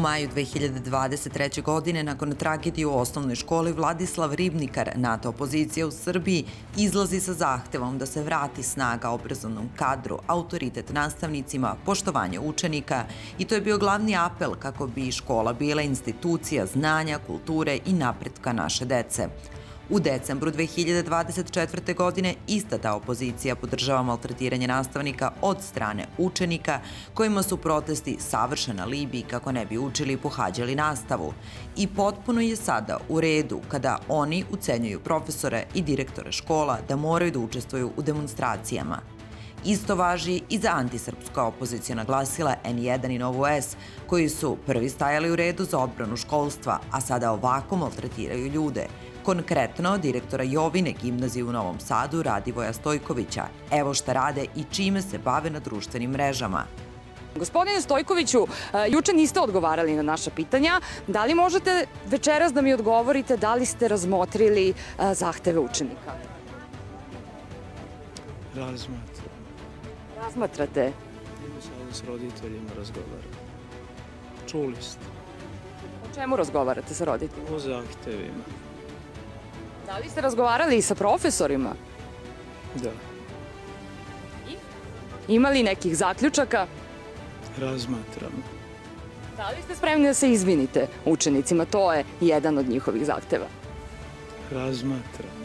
maju 2023. godine, nakon tragedije u osnovnoj školi Vladislav Ribnikar, NATO opozicija u Srbiji izlazi sa zahtevom da se vrati snaga obrazovnom kadru, autoritet nastavnicima, poštovanje učenika i to je bio glavni apel kako bi škola bila institucija znanja, kulture i napretka naše dece. U decembru 2024. godine ista ta opozicija podržava maltretiranje nastavnika od strane učenika kojima su protesti savršen alibi kako ne bi učili i pohađali nastavu. I potpuno je sada u redu kada oni ucenjuju profesore i direktore škola da moraju da učestvuju u demonstracijama. Isto važi i za antisrpska opozicijona glasila N1 i Novu S, koji su prvi stajali u redu za odbranu školstva, a sada ovako maltretiraju ljude. Konkretno, direktora Jovine gimnazije u Novom Sadu, Radivoja Stojkovića. Evo šta rade i čime se bave na društvenim mrežama. Gospodine Stojkoviću, juče niste odgovarali na naša pitanja. Da li možete večeras da mi odgovorite da li ste razmotrili zahteve učenika? Razmatram. Razmatrate? Sada s roditeljima razgovaram. Čuli ste. O čemu razgovarate sa roditeljima? O zahtevima. Da li ste razgovarali i sa profesorima? Da. Ima li nekih zaključaka? Razmatram. Da li ste spremni da se izvinite učenicima? To je jedan od njihovih zahteva. Razmatram.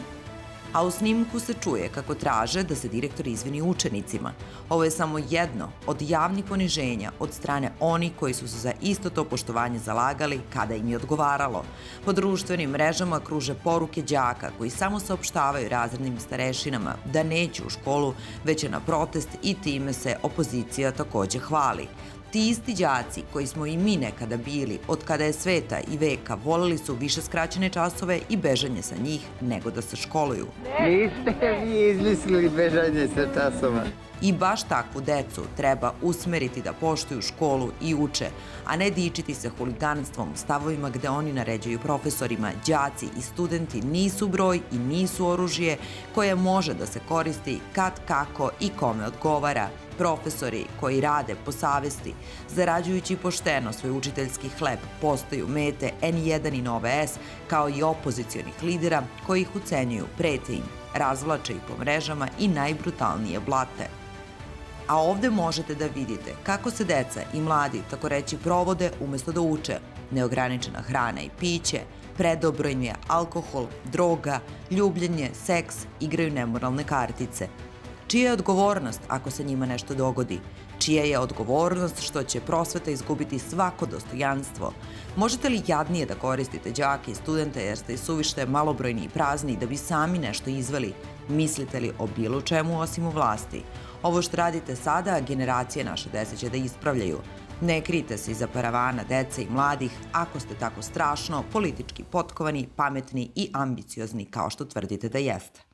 A u snimku se čuje kako traže da se direktor izvini učenicima. Ovo je samo jedno od javnih poniženja od strane onih koji su se za isto to poštovanje zalagali kada im je odgovaralo. Po društvenim mrežama kruže poruke đaka koji samo saopštavaju razrednim starešinama da neće u školu, već je na protest i time se opozicija takođe hvali. Ti isti đaci koji smo i mi nekada bili, od kada je sveta i veka, voleli su više skraćene časove i bežanje sa njih nego da se školuju. Niste vi izmislili bežanje sa časova. I baš takvu decu treba usmeriti da poštuju školu i uče, a ne dičiti se huliganstvom, stavovima gde oni naređuju profesorima. Đaci i studenti nisu broj i nisu oružje koje može da se koristi kad, kako i kome odgovara. Profesori koji rade po savesti, zarađujući pošteno svoj učiteljski hleb, postaju mete N1 i Nove S, kao i opozicionih lidera koji ih ucenjuju, prete im, razvlače ih po mrežama i najbrutalnije blate. A ovde možete da vidite kako se deca i mladi, tako reći, provode umesto da uče. Neograničena hrana i piće, predobro im je alkohol, droga, ljubljenje, seks, igraju nemoralne kartice. Čija je odgovornost ako se njima nešto dogodi? Čija je odgovornost što će prosveta izgubiti svako dostojanstvo? Možete li jadnije da koristite đake i studente jer ste suviše malobrojni i prazni da bi sami nešto izveli? Mislite li o bilo čemu osim u vlasti? Ovo što radite sada, generacije naše dece će da ispravljaju. Ne krijte se iza paravana dece i mladih ako ste tako strašno politički potkovani, pametni i ambiciozni kao što tvrdite da jeste.